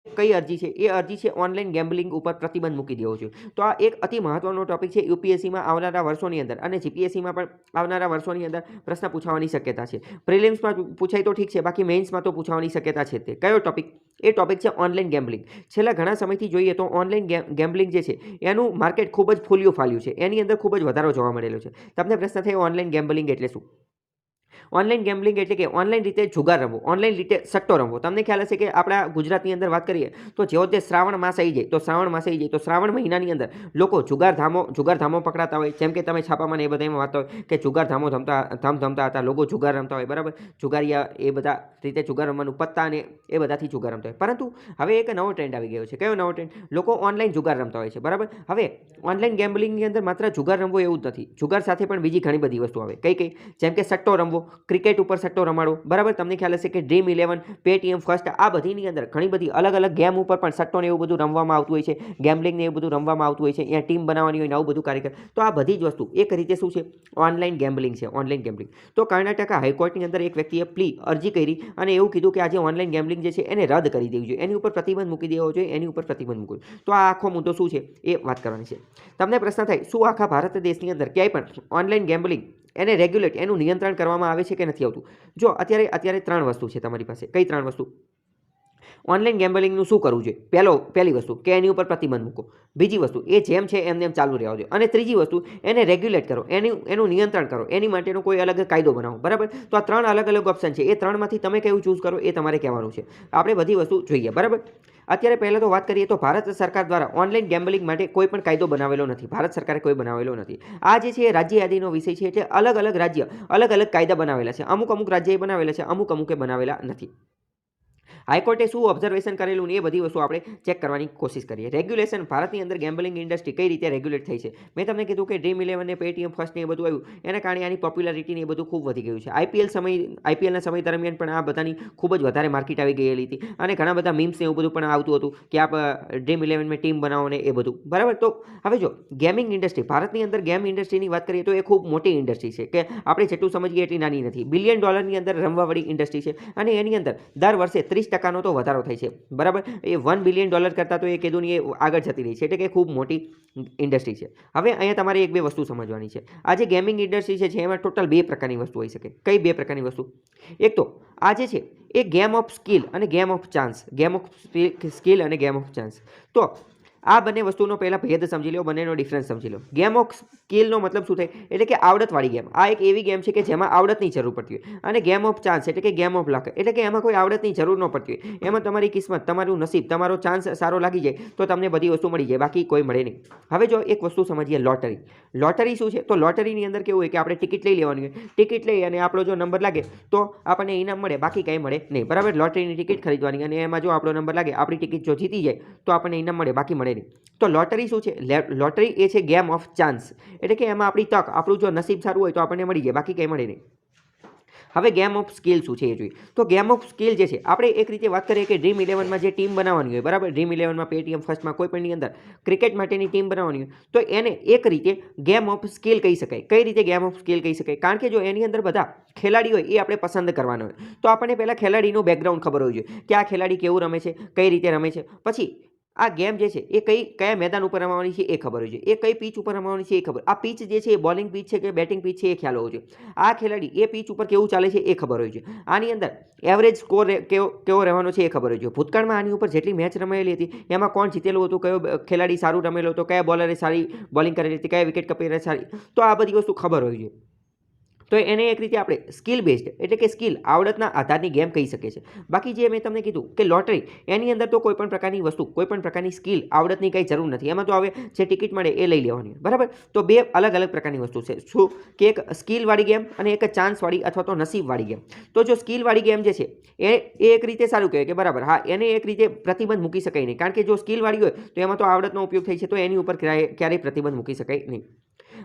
કઈ અરજી છે એ અરજી છે ઓનલાઈન ગેમ્બલિંગ ઉપર પ્રતિબંધ મૂકી દેવો જોઈએ. તો આ એક અતિ મહત્વનો ટોપિક છે યુપીએસસીમાં આવનારા વર્ષોની અંદર અને જીપીએસસીમાં પણ આવનારા વર્ષોની અંદર પ્રશ્ન પૂછાવાની શક્યતા છે. પ્રિલિમ્સમાં પૂછાય તો ઠીક છે, બાકી મેઇન્સમાં તો પૂછાવાની શક્યતા છે. તે કયો ટોપિક? એ ટોપિક છે ઓનલાઈન ગેમ્બલિંગ. છેલ્લા ઘણા સમયથી જોઈએ તો ઓનલાઈન ગેમ્બલિંગ જે છે એનું માર્કેટ ખૂબ જ ફૂલ્યું ફાલ્યું છે. એની અંદર ખૂબ જ વધારો જોવા મળેલો છે. તમને પ્રશ્ન થાય ઓનલાઈન ગેમ્બલિંગ એટલે શું? ઓનલાઈન ગેમ્બલિંગ એટલે કે ઓનલાઈન રીતે જુગાર રમવો, ઓનલાઈન રીતે સટ્ટો રમવો. તમને ખ્યાલ હશે કે આપણા ગુજરાતની અંદર વાત કરીએ તો જેવો તે શ્રાવણ માસ આવી જાય તો શ્રાવણ મહિનાની અંદર લોકો જુગારધામો પકડાતા હોય. જેમ કે તમે છાપામાં એ બધામાં વાંચતા હોય કે જુગારધામો ધમતા હતા, લોકો જુગાર રમતા હોય, બરાબર. જુગારિયા એ બધા રીતે જુગાર રમવાનું, પત્તા ને એ બધાથી જુગાર રમતા હોય. પરંતુ હવે એક નવો ટ્રેન્ડ આવી ગયો છે. કયો નવો ટ્રેન્ડ? લોકો ઓનલાઈન જુગાર રમતા હોય છે, બરાબર. હવે ઓનલાઈન ગેમ્બલિંગની અંદર માત્ર જુગાર રમવો એવું જ નથી. જુગાર સાથે પણ બીજી ઘણી બધી વસ્તુ આવે. કઈ? જેમ કે સટ્ટો રમવો, ક્રિકેટ ઉપર સટ્ટો રમાડો, બરાબર. તમને ખ્યાલ હશે કે ડ્રીમ 11, પેટીએમ ફર્સ્ટ, આ બધીની અંદર ઘણી બધી અલગ અલગ ગેમ ઉપર પણ સટ્ટો ને એવું બધું રમવામાં આવતું હોય છે. ગેમ્બલિંગ ને એવું બધું રમવામાં આવતું હોય છે. અહીંયા ટીમ બનાવવાની હોય ને આવું બધું કાર્ય. તો આ બધી જ વસ્તુ એક રીતે શું છે? ઓનલાઈન ગેમ્બલિંગ છે. Online gambling. તો કર્ણાટક હાઈકોર્ટની અંદર એક વ્યક્તિએ અરજી કરી અને એવું કીધું કે આજે ઓનલાઈન ગેમ્બલિંગ જે છે એને રદ કરી દેવી જોઈએ, એની ઉપર પ્રતિબંધ મૂકી દેવો જોઈએ, એની ઉપર પ્રતિબંધ મૂકવો. તો આ આખો મુદ્દો શું છે એ વાત કરવાની છે. તમને પ્રશ્ન થાય શું આખા ભારત દેશની અંદર ક્યાંય પણ ઓનલાઈન ગેમ્બલિંગ એને રેગ્યુલેટ, એનું નિયંત્રણ કરવામાં આવે છે કે નથી આવતું? જો અત્યારે ત્રણ વસ્તુ છે તમારી પાસે. કઈ ત્રણ વસ્તુ? ઓનલાઈન ગેમ્બલિંગનું શું કરવું જોઈએ? પહેલી વસ્તુ કે એની ઉપર પ્રતિબંધ મૂકો. બીજી વસ્તુ એ જેમ છે એમને એમ ચાલુ રહેવા દો. અને ત્રીજી વસ્તુ એને રેગ્યુલેટ કરો, એનું નિયંત્રણ કરો, એની માટેનો કોઈ અલગ કાયદો બનાવો, બરાબર. તો આ ત્રણ અલગ અલગ ઓપ્શન છે. એ ત્રણમાંથી તમે કયું ચૂઝ કરો એ તમારે કહેવાનું છે. આપણે બધી વસ્તુ જોઈએ, બરાબર. અત્યારે પહેલાં તો વાત કરીએ તો ભારત સરકાર દ્વારા ઓનલાઈન ગેમ્બલિંગ માટે કોઈ પણ કાયદો બનાવેલો નથી. ભારત સરકારે કોઈ બનાવેલો નથી. આ જે છે એ રાજ્ય યાદીનો વિષય છે. એટલે અલગ અલગ રાજ્ય અલગ અલગ કાયદા બનાવેલા છે. અમુક રાજ્યએ બનાવેલા છે, અમુકે બનાવેલા નથી. હાઈકોર્ટે શું ઓબ્ઝર્વેશન કરેલું ને એ બધી વસ્તુ આપણે ચેક કરવાની કોશિશ કરીએ. રેગ્યુલેશન, ભારતની અંદર ગેમ્બલિંગ ઇન્ડસ્ટ્રી કઈ રીતે રેગ્યુલેટ થઈ છે. મેં તમને કીધું કે ડ્રીમ 11 ને પેટીએમ ફર્સ્ટ ને એ બધું આવ્યું, એના કારણે આની પોપ્યુલારિટી ને એ બધું ખૂબ વધી ગયું છે. આઈપીએલના સમય દરમિયાન પણ આ બધાની ખૂબ જ વધારે માર્કેટ આવી ગયેલી હતી અને ઘણા બધા મીમ્સ ને એવું બધું પણ આવતું હતું કે આપ ડ્રીમ 11 માં ટીમ બનાવો ને એ બધું, બરાબર. તો હવે જો ગેમિંગ ઇન્ડસ્ટ્રી, ભારતની અંદર ગેમ ઇન્ડસ્ટ્રીની વાત કરીએ તો એ ખૂબ મોટી ઇન્ડસ્ટ્રી છે કે આપણે જેટલું સમજીએ એટલી નાની નથી. બિલિયન ડોલરની અંદર રમવાવાળી ઇન્ડસ્ટ્રી છે અને એની અંદર દર વર્ષે 30% તો વધારો થાય છે, બરાબર. એ $1 બિલિયન કરતાં તો એ કીધું નહીં, એ આગળ જતી રહી છે. એટલે કે ખૂબ મોટી ઇન્ડસ્ટ્રી છે. હવે અહીંયા તમારે એક બે વસ્તુ સમજવાની છે. આ જે ગેમિંગ ઇન્ડસ્ટ્રી છે એમાં ટોટલ બે પ્રકારની વસ્તુ હોઈ શકે. કઈ બે પ્રકારની વસ્તુ? એક તો આ જે છે એ ગેમ ઓફ સ્કિલ અને game of chance. Game of skill અને ગેમ ઓફ ચાન્સ. તો આ બંને વસ્તુનો પહેલાં ભેદ સમજી લો, બંનેનો ડિફરન્સ સમજી લો. ગેમ ઓફ સ્કિલનો મતલબ શું થાય? એટલે કે આવડતવાળી ગેમ. આ એક એવી ગેમ છે કે જેમાં આવડતની જરૂર પડતી હોય. અને ગેમ ઓફ ચાન્સ એટલે કે ગેમ ઓફ લક, એટલે કે એમાં કોઈ આવડતની જરૂર ન પડતી હોય. એમાં તમારી કિસ્મત, તમારું નસીબ, તમારો ચાન્સ સારો લાગી જાય તો તમને બધી વસ્તુ મળી જાય, બાકી કોઈ મળે નહીં. હવે જો એક વસ્તુ સમજીએ, લોટરી. લોટરી શું છે? તો લોટરીની અંદર કેવું હોય કે આપણે ટિકિટ લઈ લેવાની હોય. ટિકિટ લઈ અને આપણો જો નંબર લાગે તો આપણને ઇનામ મળે, બાકી કંઈ મળે નહીં, બરાબર. લોટરીની ટિકિટ ખરીદવાની અને એમાં જો આપણો નંબર લાગે, આપણી ટિકિટ જો જીતી જાય તો આપણને ઇનામ મળે, બાકી મળે નહીં. તો લોટરી શું છે? લોટરી એ છે ગેમ ઓફ ચાન્સ. એટલે કે એમાં આપણી તક, આપણું જો નસીબ સારું હોય તો આપણને મળી જાય, બાકી કંઈ મળે નહીં. હવે ગેમ ઓફ સ્કિલ શું છે એ જોઈએ. તો ગેમ ઓફ સ્કિલ જે છે, આપણે એક રીતે વાત કરીએ કે ડ્રીમ 11માં જે ટીમ બનાવવાની હોય, બરાબર. ડ્રીમ 11માં પેટીએમ ફર્સ્ટમાં કોઈ પણની અંદર ક્રિકેટ માટેની ટીમ બનાવવાની હોય તો એને એક રીતે ગેમ ઓફ સ્કિલ કહી શકાય. કઈ રીતે ગેમ ઓફ સ્કિલ કહી શકાય? કારણ કે જો એની અંદર બધા ખેલાડી હોય એ આપણે પસંદ કરવાના હોય તો આપણને પહેલાં ખેલાડીનું બેકગ્રાઉન્ડ ખબર હોવી જોઈએ કે આ ખેલાડી કેવું રમે છે, કઈ રીતે રમે છે. પછી આ ગેમ જે છે એ કયા મેદાન ઉપર રમવાની છે એ ખબર હોય છે, એ કઈ પીચ ઉપર રમવાની છે એ ખબર. આ પીચ જે છે એ બોલિંગ પીચ છે કે બેટિંગ પીચ છે એ ખ્યાલ હોવો જોઈએ. આ ખેલાડી એ પીચ ઉપર કેવું ચાલે છે એ ખબર હોય છે. આની અંદર એવરેજ સ્કોર કેવો રહેવાનો છે એ ખબર હોય છે. ભૂતકાળમાં આની ઉપર જેટલી મેચ રમાયેલી હતી એમાં કોણ જીતેલું હતું, કયો ખેલાડી સારું રમેલો હતો, કયા બોલરે સારી બોલિંગ કરેલી હતી, કયા વિકેટ કપેરે સારી, તો આ બધી વસ્તુ ખબર હોય છે. તો એને એક રીતે આપણે સ્કિલ બેઝડ એટલે કે સ્કિલ આવડતના આધારની ગેમ કહી શકીએ છીએ. બાકી જે મેં તમને કીધું કે લોટરી, એની અંદર તો કોઈ પણ પ્રકારની વસ્તુ, કોઈ પણ પ્રકારની સ્કિલ, આવડતની કંઈ જરૂર નથી. એમાં તો હવે જે ટિકિટ મળે એ લઈ લેવાની, બરાબર. તો બે અલગ અલગ પ્રકારની વસ્તુ છે. શું કે એક સ્કિલવાળી ગેમ અને એક ચાન્સવાળી અથવા તો નસીબવાળી ગેમ. તો જો સ્કિલવાળી ગેમ જે છે એ એક રીતે સારું કહેવાય કે બરાબર, હા, એને એક રીતે પ્રતિબંધ મૂકી શકાય નહીં. કારણ કે જો સ્કિલવાળી હોય તો એમાં તો આવડતનો ઉપયોગ થઈ છે તો એની ઉપર ક્યારેય પ્રતિબંધ મૂકી શકાય નહીં.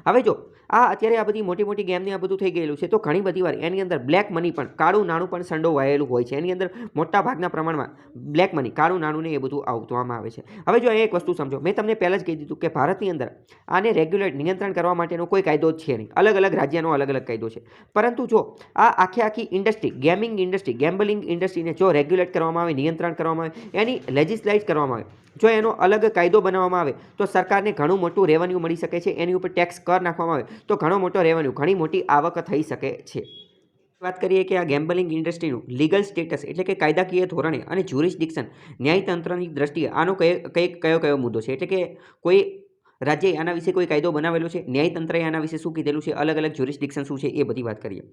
હવે જો અત્યારે આ બધી મોટી ગેમની આ બધું થઈ ગયેલું છે, તો ઘણી બધી વાર એની અંદર બ્લેક મની પણ, કાળું નાણું પણ સંડોવાયેલું હોય છે. એની અંદર મોટા ભાગના પ્રમાણમાં બ્લેક મની, કાળું નાણું ને એ બધું આવવામાં આવે છે. હવે જો એક વસ્તુ સમજો, મેં તમને પહેલાં જ કહી દીધું કે ભારતની અંદર આને રેગ્યુલેટ, નિયંત્રણ કરવા માટેનો કોઈ કાયદો જ છે નહીં. અલગ અલગ રાજ્યનો અલગ અલગ કાયદો છે. પરંતુ જો આખી ઇન્ડસ્ટ્રી, ગેમિંગ ઇન્ડસ્ટ્રી, ગેમ્બલિંગ ઇન્ડસ્ટ્રીને જો રેગ્યુલેટ કરવામાં આવે, નિયંત્રણ કરવામાં આવે, એની લેજિસ્લાઇઝ કરવામાં આવે, જો એનો અલગ કાયદો બનાવવામાં આવે, તો સરકારને ઘણું મોટું રેવન્યુ મળી શકે છે. એની ઉપર ટેક્સ કર નાખવામાં આવે તો ઘણો મોટો રેવન્યુ, ઘણી મોટી આવક થઈ શકે છે. વાત કરીએ કે આ ગેમ્બલિંગ ઇન્ડસ્ટ્રીનું લીગલ સ્ટેટસ એટલે કે કાયદાકીય ધોરણે અને જ્યુરિસ્ડિક્શન, ન્યાયતંત્રની દ્રષ્ટિએ આનો કયો મુદ્દો છે, એટલે કે કોઈ રાજ્યે આના વિશે કોઈ કાયદો બનાવેલો છે, ન્યાયતંત્રએ આના વિશે શું કીધેલું છે, અલગ અલગ જ્યુરિસ્ડિક્શન શું છે, એ બધી વાત કરીએ.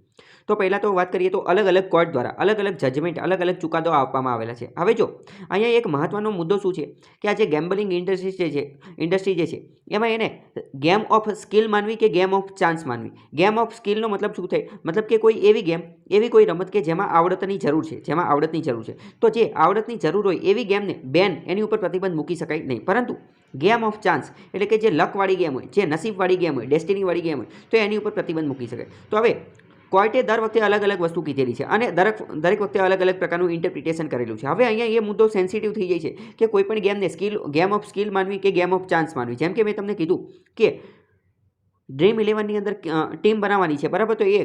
તો પહેલાં તો વાત કરીએ તો અલગ અલગ કોર્ટ દ્વારા અલગ અલગ જજમેન્ટ, અલગ અલગ ચુકાદો આપવામાં આવેલા છે. હવે જો અહીંયા એક મહત્વનો મુદ્દો શું છે કે આ જે ગેમ્બલિંગ ઇન્ડસ્ટ્રી જે છે એમાં એને ગેમ ઓફ સ્કિલ માનવી કે ગેમ ઓફ ચાન્સ માનવી. ગેમ ઓફ સ્કિલનો મતલબ શું થાય, મતલબ કે કોઈ એવી ગેમ, એવી કોઈ રમત કે જેમાં આવડતની જરૂર છે, તો જે આવડતની જરૂર હોય એવી ગેમને બેન, એની ઉપર પ્રતિબંધ મૂકી શકાય નહીં. પરંતુ ગેમ ઓફ ચાન્સ એટલે કે જે લકવાળી ગેમ હોય, જે નસીબવાળી ગેમ હોય, ડેસ્ટિનીવાળી ગેમ હોય, તો એની ઉપર પ્રતિબંધ મૂકી શકાય. તો હવે કોર્ટે દર વખતે અલગ અલગ વસ્તુ કીધેલી છે અને દરેક વખતે અલગ અલગ પ્રકારનું ઇન્ટરપ્રિટેશન કરેલું છે. હવે અહીંયા એ મુદ્દો સેન્સિટિવ થઈ જાય છે કે કોઈ પણ ગેમને ગેમ ઓફ સ્કિલ માનવી કે ગેમ ઓફ ચાન્સ માનવી. જેમ કે મેં તમને કીધું કે ડ્રીમ 11ની અંદર ટીમ બનાવવાની છે, બરાબર, તો એ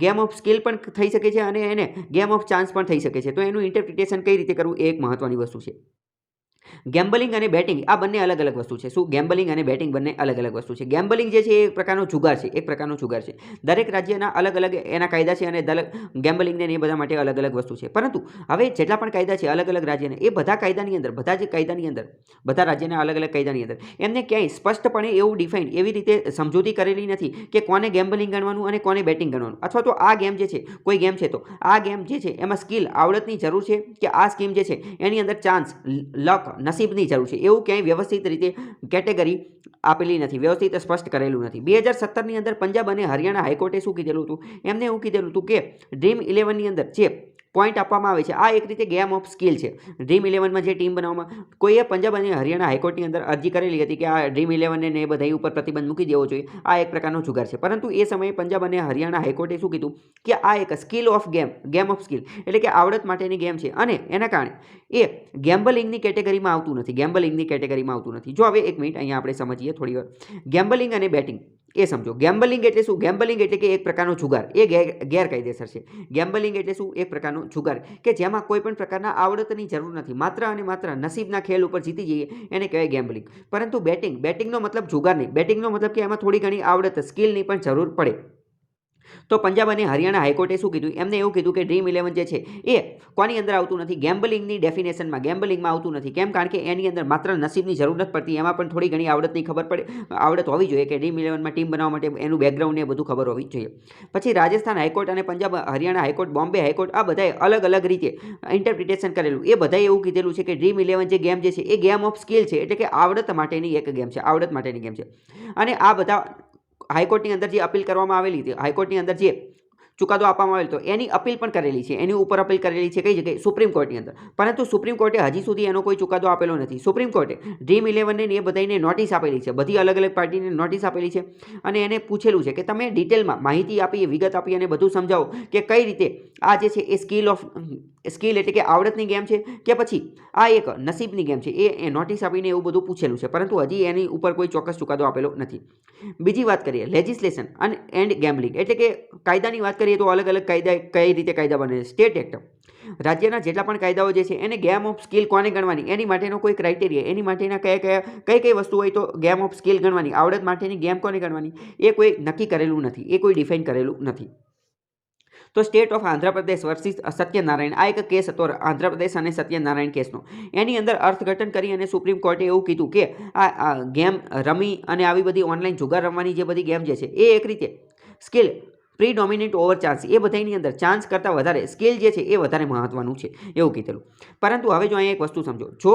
ગેમ ઓફ સ્કિલ પણ થઈ શકે છે અને એને ગેમ ઓફ ચાન્સ પણ થઈ શકે છે. તો એનું ઇન્ટરપ્રિટેશન કઈ રીતે કરવું એ એક મહત્વની વસ્તુ છે. ગેમ્બલિંગ અને બેટિંગ આ બંને અલગ અલગ વસ્તુ છે. શું? ગેમ્બલિંગ અને બેટિંગ બંને અલગ અલગ વસ્તુ છે. ગેમ્બલિંગ જે છે એ એક પ્રકારનો જુગાર છે, દરેક રાજ્યના અલગ અલગ એના કાયદા છે અને ગેમ્બલિંગને એ બધા માટે અલગ અલગ વસ્તુ છે. પરંતુ હવે જેટલા પણ કાયદા છે અલગ અલગ રાજ્યના, એ બધા કાયદાની અંદર, બધા રાજ્યના અલગ અલગ કાયદાની અંદર એમને ક્યાંય સ્પષ્ટપણે એવું ડિફાઇન, એવી રીતે સમજૂતી કરેલી નથી કે કોને ગેમ્બલિંગ ગણવાનું અને કોને બેટિંગ ગણવાનું. અથવા તો આ ગેમ જે છે, કોઈ ગેમ છે તો આ ગેમ જે છે એમાં સ્કિલ, આવડતની જરૂર છે કે આ સ્કીમ જે છે એની અંદર ચાન્સ, લક, નસીબની જરૂર છે, એવું ક્યાંય વ્યવસ્થિત રીતે કેટેગરી આપેલી નથી, વ્યવસ્થિત સ્પષ્ટ કરેલું નથી. 2017ની અંદર પંજાબ અને હરિયાણા હાઈકોર્ટે શું કીધેલું હતું, એમને એવું કીધેલું હતું કે ડ્રીમ 11ની અંદર જે પોઈન્ટ આપવામાં આવે છે આ એક રીતે ગેમ ઓફ સ્કિલ છે. ડ્રીમ 11માં જે ટીમ બનાવવામાં કોઈએ પંજાબ અને હરિયાણા હાઈકોર્ટની અંદર અરજી કરેલી હતી કે આ ડ્રીમ 11 ને એ બધા ઉપર પ્રતિબંધ મૂકી દેવો જોઈએ, આ એક પ્રકારનો જુગાર છે. પરંતુ એ સમયે પંજાબ અને હરિયાણા હાઈકોર્ટે શું કીધું કે આ એક skill of game of skill એટલે કે આવડત માટેની ગેમ છે અને એના કારણે એ ગેમ્બલિંગની કેટેગરીમાં આવતું નથી. જો હવે એક મિનિટ અહીંયા આપણે સમજીએ થોડી વાર ગેમ્બલિંગ અને બેટિંગ એ સમજો. ગેમ્બલિંગ એટલે શું? ગેમ્બલિંગ એટલે કે એક પ્રકારનો જુગાર, એ ગેરકાયદેસર છે. ગેમ્બલિંગ એટલે શું? એક પ્રકારનો જુગાર કે જેમાં કોઈ પણ પ્રકારના આવડતની જરૂર નથી, માત્ર અને માત્ર નસીબના ખેલ ઉપર જીતી જઈએ એને કહેવાય ગેમ્બલિંગ. પરંતુ બેટિંગનો મતલબ જુગાર નહીં, બેટિંગનો મતલબ કે એમાં થોડી ઘણી આવડત, સ્કિલની પણ જરૂર પડે. તો પંજાબ અને હરિયાણા હાઈકોર્ટે શું કીધું, એમને એવું કીધું કે ડ્રીમ 11 જે છે એ કોની અંદર આવતું નથી, ગેમ્બલિંગની ડેફિનેશનમાં, ગેમ્બલિંગમાં આવતું નથી. કેમ? કારણ કે એની અંદર માત્ર નસીબની જરૂર નથી પડતી, એમાં પણ થોડી ઘણી આવડતની ખબર પડે, આવડત હોવી જોઈએ કે ડ્રીમ 11માં ટીમ બનાવવા માટે એનું બેકગ્રાઉન્ડ ને બધું ખબર હોવી જોઈએ. પછી રાજસ્થાન હાઈકોર્ટ અને પંજાબ હરિયાણા હાઈકોર્ટ, બોમ્બે હાઈકોર્ટ, આ બધાએ અલગ અલગ રીતે ઇન્ટરપ્રિટેશન કરેલું. એ બધાએ એવું કીધેલું છે કે ડ્રીમ 11 જે ગેમ જે છે એ ગેમ ઓફ સ્કિલ છે, એટલે કે આવડત માટેની એક ગેમ છે, અને આ બધા હાઈકોર્ટની અંદર જે અપીલ કરવામાં આવેલી હતી, હાઈકોર્ટની અંદર જે ચુકાદો આપવામાં આવેલો તો એની અપીલ પણ કરેલી છે, એની ઉપર અપીલ કરેલી છે કઈ જગ્યાએ? સુપ્રીમ કોર્ટની અંદર. પરંતુ સુપ્રીમ કોર્ટે હજી સુધી એનો કોઈ ચુકાદો આપેલો નથી. સુપ્રીમ કોર્ટે ડ્રીમ 11ને એ બધાને નોટિસ આપેલી છે, બધી અલગ અલગ પાર્ટીને નોટિસ આપેલી છે અને એને પૂછેલું છે કે તમે ડિટેલમાં માહિતી આપી, વિગત આપી અને બધું સમજાવો કે કઈ રીતે આ જે છે એ સ્કિલ એટલે કે આવડતની ગેમ છે કે પછી આ એક નસીબની ગેમ છે, એ નોટિસ આપીને એવું બધું પૂછેલું છે. પરંતુ હજી એની ઉપર કોઈ ચોક્કસ ચુકાદો આપેલો નથી. બીજી વાત કરીએ લેજિસ્લેશન એન્ડ ગેમ્બલિંગ એટલે કે કાયદાની વાત કરીએ તો અલગ અલગ કાયદા, કઈ રીતે કાયદા બને છે. સ્ટેટ એક્ટ, રાજ્યના જેટલા પણ કાયદાઓ જે છે એને ગેમ ઓફ સ્કિલ કોને ગણવાની, એની માટેનો કોઈ ક્રાઇટેરિયા, એની માટેના કઈ વસ્તુ હોય તો ગેમ ઓફ સ્કિલ ગણવાની, આવડત માટેની ગેમ કોને ગણવાની, એ કોઈ નક્કી કરેલું નથી, એ કોઈ ડિફાઇન કરેલું નથી. તો state of Andhra Pradesh versus Satyanarayan, આ એક કેસ હતો આંધ્રપ્રદેશ અને સત્યનારાયણ કેસનો. એની અંદર અર્થઘટન કરી અને સુપ્રીમ કોર્ટે એવું કીધું કે આ ગેમ રમી અને આવી બધી ઓનલાઈન જુગાર રમવાની જે બધી ગેમ જે છે એ એક રીતે સ્કિલ પ્રીડોમિનેન્ટ ઓવર ચાન્સ, એ બધાની અંદર ચાન્સ કરતાં વધારે સ્કિલ જે છે એ વધારે મહત્વનું છે એવું કીધેલું. પરંતુ હવે જો અહીંયા એક વસ્તુ સમજો, જો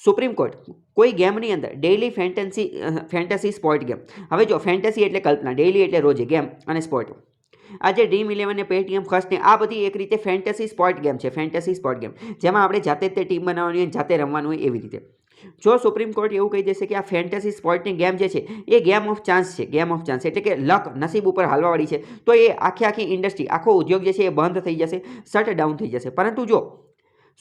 સુપ્રીમ કોર્ટ કોઈ ગેમની અંદર ડેઇલી ફેન્ટસી સ્પોર્ટ ગેમ, હવે જો ફેન્ટસી એટલે કલ્પના, ડેઇલી એટલે રોજે ગેમ અને સ્પોર્ટ, આ જે ડ્રીમ 11 ને પેટીએમ ફર્સ્ટ ને આ બધી એક રીતે ફેન્ટસી સ્પોર્ટ ગેમ છે, જેમાં આપણે જાતે જ તે ટીમ બનાવવાની હોય, જાતે રમવાનું હોય એવી રીતે. જો સુપ્રીમ કોર્ટ એવું કહી દેશે કે આ ફેન્ટેસી સ્પોર્ટની ગેમ જે છે એ ગેમ ઓફ ચાન્સ છે, ગેમ ઓફ ચાન્સ એટલે કે લક નસીબ ઉપર હાલવાવાળી છે, તો એ આખી ઇન્ડસ્ટ્રી, આખો ઉદ્યોગ જે છે એ બંધ થઈ જશે, શટ ડાઉન થઈ જશે. પરંતુ જો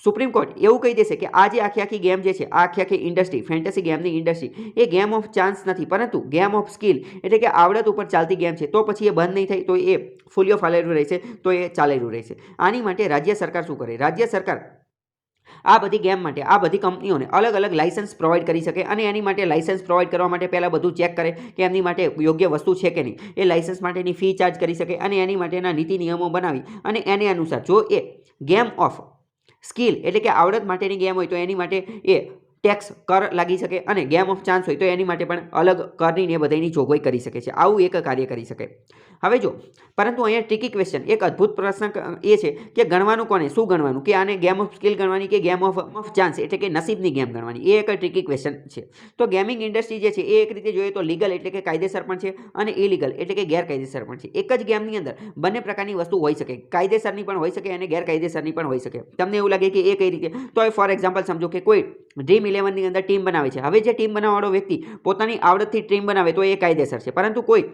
સુપ્રીમ કોર્ટ એવું કહી દેશે કે આ જે આખી ગેમ જે છે, આ આખી ઇન્ડસ્ટ્રી, ફેન્ટેસી ગેમની ઇન્ડસ્ટ્રી એ ગેમ ઓફ ચાન્સ નથી પરંતુ ગેમ ઓફ સ્કિલ એટલે કે આવડત ઉપર ચાલતી ગેમ છે, તો પછી એ બંધ નહીં થાય, તો એ ફૂલ્યો ફાલેલું રહેશે, તો એ ચાલેલું રહેશે. આની માટે રાજ્ય સરકાર શું કરે? રાજ્ય સરકાર આ બધી ગેમ માટે આ બધી કંપનીઓને અલગ અલગ લાઇસન્સ પ્રોવાઈડ કરી શકે અને એની માટે લાઇસન્સ પ્રોવાઈડ કરવા માટે પહેલાં બધું ચેક કરે કે એમની માટે યોગ્ય વસ્તુ છે કે નહીં. એ લાઇસન્સ માટેની ફી ચાર્જ કરી શકે અને એની માટેના નીતિ નિયમો બનાવી અને એને અનુસાર જો એ ગેમ ઓફ સ્કિલ એટલે કે આવડત માટેની ગેમ હોય તો એની માટે એ ટેક્સ કર લાગી શકે અને ગેમ ઓફ ચાન્સ હોય તો એની માટે પણ અલગ કરની ને બધાની જોગવાઈ કરી શકે છે. આવું એક કાર્ય કરી શકે. હવે જો પરંતુ અહીંયા ટ્રિકી ક્વેશ્ચન, એક અદ્ભુત પ્રશ્ન એ છે કે ગણવાનું કોને, શું ગણવાનું, કે આને ગેમ ઓફ સ્કિલ ગણવાની કે ગેમ ઓફ ચાન્સ એટલે કે નસીબની ગેમ ગણવાની, એ એક ટ્રિકી ક્વેશ્ચન છે. તો ગેમિંગ ઇન્ડસ્ટ્રી જે છે એ એક રીતે જોઈએ તો લીગલ એટલે કે કાયદેસર પણ છે અને ઇલીગલ એટલે કે ગેરકાયદેસર પણ છે. એક જ ગેમની અંદર બંને પ્રકારની વસ્તુ હોઈ શકે, કાયદેસરની પણ હોઈ શકે અને ગેરકાયદેસરની પણ હોઈ શકે. તમને એવું લાગે કે એ કઈ રીતે? તો ફોર એક્ઝામ્પલ સમજો કે કોઈ ડ્રીમ 11ની અંદર ટીમ બનાવે છે. હવે જે ટીમ બનાવવાળો વ્યક્તિ પોતાની આવડતથી ટીમ બનાવે તો એ કાયદેસર છે, પરંતુ કોઈ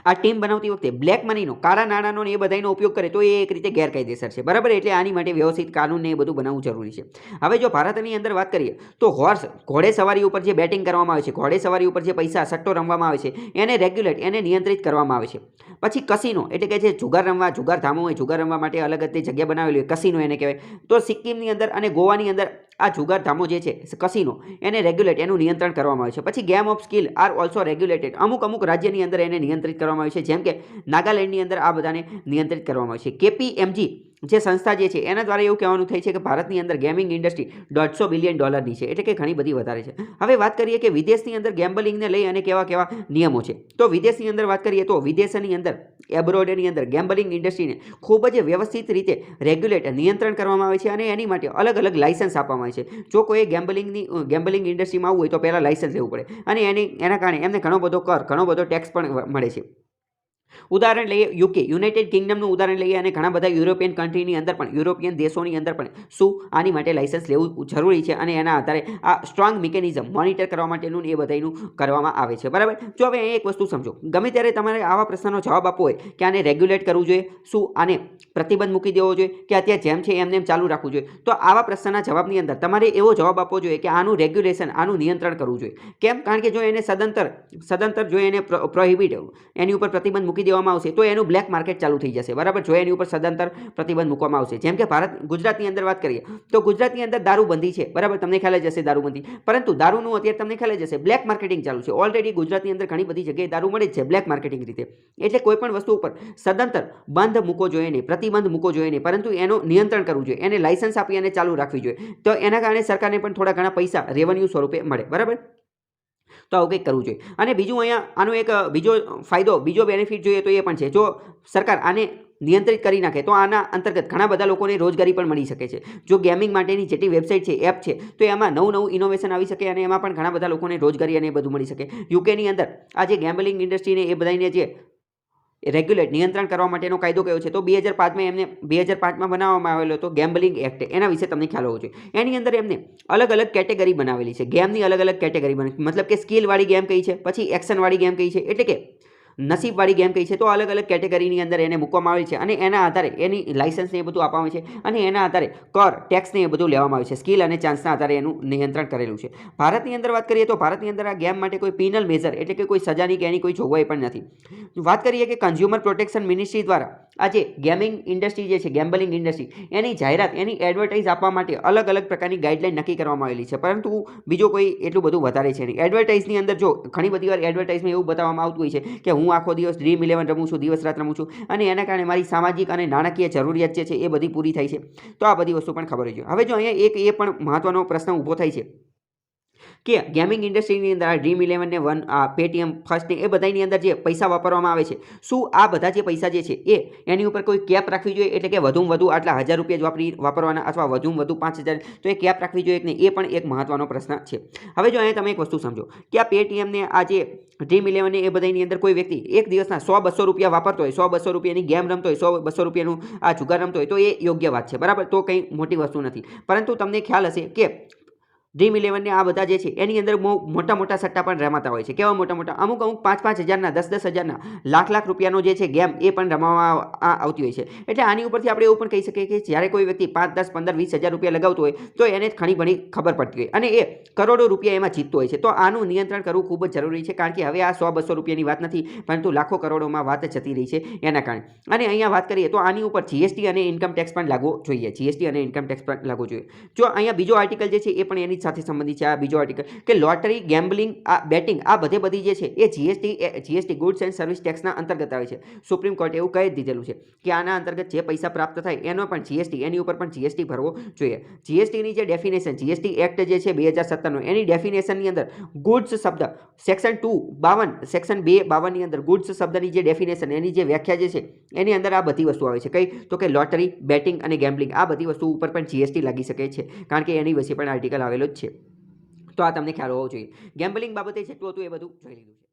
આ ટીમ બનાવતી વખતે બ્લેક મનીનો, કાળા નાણાંનો એ બધાનો ઉપયોગ કરે તો એ એક રીતે ગેરકાયદેસર છે, બરાબર. એટલે આની માટે વ્યવસ્થિત કાનૂન એ બધું બનાવવું જરૂરી છે. હવે જો ભારતની અંદર વાત કરીએ તો ઘોડે સવારી ઉપર જે બેટિંગ કરવામાં આવે છે, ઘોડે સવારી ઉપર જે પૈસા સટ્ટો રમવામાં આવે છે એને રેગ્યુલેટ, એને નિયંત્રિત કરવામાં આવે છે. પછી કસિનો એટલે કે જે જુગાર ધામો હોય, જુગાર રમવા માટે અલગ જ જગ્યા બનાવેલી હોય, કસિનો એને કહેવાય. તો સિક્કિમની અંદર અને ગોવાની અંદર આ જુગાર ધામો જે છે કસિનો એને રેગ્યુલેટ, એનું નિયંત્રણ કરવામાં આવે છે. પછી game of skill are also regulated, અમુક રાજ્યની અંદર એને નિયંત્રિત કરવામાં આવે છે, જેમ કે નાગાલેન્ડની અંદર આ બધાને નિયંત્રિત કરવામાં આવે છે. KPMG જે સંસ્થા જે છે એના દ્વારા એવું કહેવાનું થાય છે કે ભારતની અંદર ગેમિંગ ઇન્ડસ્ટ્રી $150 બિલિયન છે, એટલે કે ઘણી બધી વધારે છે. હવે વાત કરીએ કે વિદેશની અંદર ગેમ્બલિંગને લઈ અને કેવા નિયમો છે. તો વિદેશની અંદર વાત કરીએ તો વિદેશની અંદર એબ્રોડની અંદર ગેમ્બલિંગ ઇન્ડસ્ટ્રીને ખૂબ જ વ્યવસ્થિત રીતે રેગ્યુલેટ, નિયંત્રણ કરવામાં આવે છે અને એની માટે અલગ અલગ લાઇસન્સ આપવામાં આવે છે. જો કોઈ ગેમ્બલિંગ ઇન્ડસ્ટ્રીમાં આવવું હોય તો પહેલાં લાઇસન્સ લેવું પડે અને એના કારણે એમને ઘણો બધો ટેક્સ પણ મળે છે. ઉદાહરણ લઈએ યુકે, યુનાઇટેડ કિંગડમનું ઉદાહરણ લઈએ અને ઘણા બધા યુરોપિયન કન્ટ્રીની અંદર પણ, યુરોપિયન દેશોની અંદર પણ શું આની માટે લાઇસન્સ લેવું જરૂરી છે અને એના આધારે આ સ્ટ્રોંગ મિકેનિઝમ મોનિટર કરવા માટેનું એ બધાનું કરવામાં આવે છે, બરાબર. જો હવે એક વસ્તુ સમજો, ગમે ત્યારે તમારે આવા પ્રશ્નનો જવાબ આપવો હોય કે આને રેગ્યુલેટ કરવું જોઈએ, શું આને પ્રતિબંધ મૂકી દેવો જોઈએ કે અત્યારે જેમ છે એમને એમ ચાલુ રાખવું જોઈએ, તો આવા પ્રશ્નના જવાબની અંદર તમારે એવો જવાબ આપવો જોઈએ કે આનું રેગ્યુલેશન, આનું નિયંત્રણ કરવું જોઈએ. કેમ? કારણ કે જો એને સદંતર જો એને પ્રોહિબિટ, એની ઉપર પ્રતિબંધ મૂકી દેવામાં આવશે તો એનું બ્લેક માર્કેટ ચાલુ થઈ જશે, બરાબર. જો એની ઉપર સદંતર પ્રતિબંધ મૂકવામાં આવશે, જેમ કે ગુજરાતની અંદર વાત કરીએ તો ગુજરાતની અંદર દારૂબંધી છે, બરાબર. તમને ખ્યાલ જ હશે દારૂબંધી, પરંતુ દારૂનું અત્યારે તમને ખ્યાલ જ હશે બ્લેક માર્કેટિંગ ચાલુ છે. ઓલરેડી ગુજરાતની અંદર ઘણી બધી જગ્યાએ દારૂ મળે જ છે બ્લેક માર્કેટિંગ રીતે. એટલે કોઈ પણ વસ્તુ ઉપર સદંતર બંધ મૂકવો જોઈએ નહીં, પ્રતિબંધ મૂકવો જોઈએ નહીં, પરંતુ એનું નિયંત્રણ કરવું જોઈએ, એને લાઇસન્સ આપી અને ચાલુ રાખવી જોઈએ. તો એના કારણે સરકારને પણ થોડા ઘણા પૈસા રેવન્યુ સ્વરૂપે મળે, બરાબર. તો આવું કંઈક કરવું જોઈએ. અને બીજું અહીંયા આનો એક બીજો બેનિફિટ જોઈએ તો એ પણ છે, જો સરકાર આને નિયંત્રિત કરી નાખે તો આના અંતર્ગત ઘણા બધા લોકોને રોજગારી પણ મળી શકે છે. જો ગેમિંગ માટેની જેટલી વેબસાઇટ છે, એપ છે, તો એમાં નવું ઇનોવેશન આવી શકે અને એમાં પણ ઘણા બધા લોકોને રોજગારી અને એ બધું મળી શકે. યુકેની અંદર આ જે ગેમ્બલિંગ ઇન્ડસ્ટ્રીને એ બધાને જે રેગ્યુલેટ, નિયંત્રણ કરવા માટેનો કાયદો કયો છે તો 2005માં બનાવવામાં આવેલો હતો ગેમ્બલિંગ એક્ટ. એના વિશે તમને ખ્યાલ હોવો જોઈએ. એની અંદર એમને અલગ અલગ કેટેગરી બનાવેલી છે, ગેમની અલગ અલગ કેટેગરી બનાવી, મતલબ કે સ્કિલવાળી ગેમ કઈ છે, પછી એક્શનવાળી ગેમ કઈ છે, એટલે કે નસીબવાળી ગેમ કઈ છે, તો અલગ અલગ કેટેગરીની અંદર એને મૂકવામાં આવે છે અને એના આધારે એની લાઇસન્સને એ બધું આપવામાં આવે છે અને એના આધારે ટેક્સને એ બધું લેવામાં આવે છે. સ્કિલ અને ચાન્સના આધારે એનું નિયંત્રણ કરેલું છે. ભારતની અંદર વાત કરીએ તો ભારતની અંદર આ ગેમ માટે કોઈ પિનલ મેજર એટલે કે કોઈ સજાની કે એની કોઈ જોગવાઈ પણ નથી. વાત કરીએ કે કન્ઝ્યુમર પ્રોટેક્શન મિનિસ્ટ્રી દ્વારા આ જે ગેમિંગ ઇન્ડસ્ટ્રી જે છે, ગેમ્બલિંગ ઇન્ડસ્ટ્રી, એની જાહેરાત, એની એડવર્ટાઇઝ આપવા માટે અલગ અલગ પ્રકારની ગાઈડલાઈન નક્કી કરવામાં આવેલી છે, પરંતુ બીજો કોઈ એટલું બધું વધારે છે નહીં. એડવર્ટાઇઝની અંદર જો ઘણી બધી વાર એડવર્ટાઇઝમાં એવું બતાવવામાં આવતું હોય છે કે હું આખો દિવસ ડ્રીમ 11 રમું છું, દિવસ રાત રમું છું અને એના કારણે મારી સામાજિક અને નાણાકીય જરૂરિયાત જે છે એ બધી પૂરી થાય છે. તો આ બધી વસ્તુ પણ ખબર હોય છે. હવે જો અહીંયા એક એ પણ મહત્વનો પ્રશ્ન ઊભો થાય છે કે ગેમિંગ ઇન્ડસ્ટ્રીની અંદર આ ડ્રીમ 11 ને પેટીએમ, ફર્સ્ટ એ બધાની અંદર જે પૈસા વાપરવામાં આવે છે, શું આ બધા જે પૈસા જે છે એ એની ઉપર કોઈ કેપ રાખવી જોઈએ, એટલે કે વધુમાં વધુ આટલા 1000 રૂપિયા જ વાપરવાના અથવા વધુમાં વધુ 5000, તો એ કેપ રાખવી જોઈએ કે નહીં, એ પણ એક મહત્વનો પ્રશ્ન છે. હવે જો અહીંયા તમે એક વસ્તુ સમજો કે આ પેટીએમને, આ જે ડ્રીમ 11 ને એ બધાની અંદર કોઈ વ્યક્તિ એક દિવસના 100-200 રૂપિયા વાપરતો હોય, 100-200 રૂપિયાની ગેમ રમતો હોય, 100-200 રૂપિયાનું આ જુગાર રમતો હોય, તો એ યોગ્ય વાત છે, બરાબર. તો કંઈ મોટી વસ્તુ નથી. પરંતુ તમને ખ્યાલ હશે કે ડ્રીમ ઇલેવનને આ બધા જે છે એની અંદર મોટા મોટા સટ્ટા પણ રમાતા હોય છે. કેવા મોટા મોટા? અમુક 5,000-5,000ના 10,000-10,000ના લાખ રૂપિયાનો જે છે ગેમ એ પણ રમવામાં આવતી હોય છે. એટલે આની ઉપરથી આપણે એવું પણ કહી શકીએ કે જ્યારે કોઈ વ્યક્તિ 5, 10, 15, 20,000 રૂપિયા લગાવતો હોય તો એને ઘણી ઘણી ખબર પડતી હોય અને એ કરોડો રૂપિયા એમાં જીતતો હોય છે. તો આનું નિયંત્રણ કરવું ખૂબ જ જરૂરી છે, કારણ કે હવે આ 100-200 રૂપિયાની વાત નથી, પરંતુ લાખો કરોડોમાં વાત જતી રહી છે એના કારણે. અને અહીંયા વાત કરીએ તો આની ઉપર જીએસટી અને ઇન્કમ ટેક્સ પણ લાગવો જોઈએ. જીએસટી અને ઇન્કમ ટેક્સ પણ લાગવો જોઈએ. જો અહીંયા બીજો આર્ટિકલ જે છે એ પણ એની સાથે સંબંધિત છે. આ બીજો આર્ટિકલ કે લોટરી, ગેમ્બલિંગ, બેટિંગ આ બધી જે છે એ જીએસટી ગુડ્સ એન્ડ સર્વિસ ટેક્સના અંતર્ગત આવે છે. સુપ્રીમ કોર્ટે એવું કહી દીધેલું છે કે આના અંતર્ગત જે પૈસા પ્રાપ્ત થાય એનો પણ જીએસટી, એની ઉપર પણ જીએસટી ભરવો જોઈએ. જીએસટીની જે ડેફિનેશન, જીએસટી એક્ટ જે છે 2017નો, એની ડેફિનેશનની અંદર ગુડ્સ શબ્દ સેક્શન 252, સેક્શન 252ની અંદર ગુડ્સ શબ્દની જે ડેફિનેશન, એની જે વ્યાખ્યા જે છે એની અંદર આ બધી વસ્તુ આવે છે. કઈ? તો કે લોટરી, બેટિંગ અને ગેમ્બલિંગ આ બધી વસ્તુ ઉપર પણ જીએસટી લાગી શકે છે, કારણ કે એની વિશે પણ આર્ટિકલ આવેલો જ છે. તો આ તમને ખ્યાલ હોવો જોઈએ. ગેમ્બલિંગ બાબતે જેટલું હતું એ બધું જોઈ લીધું છે.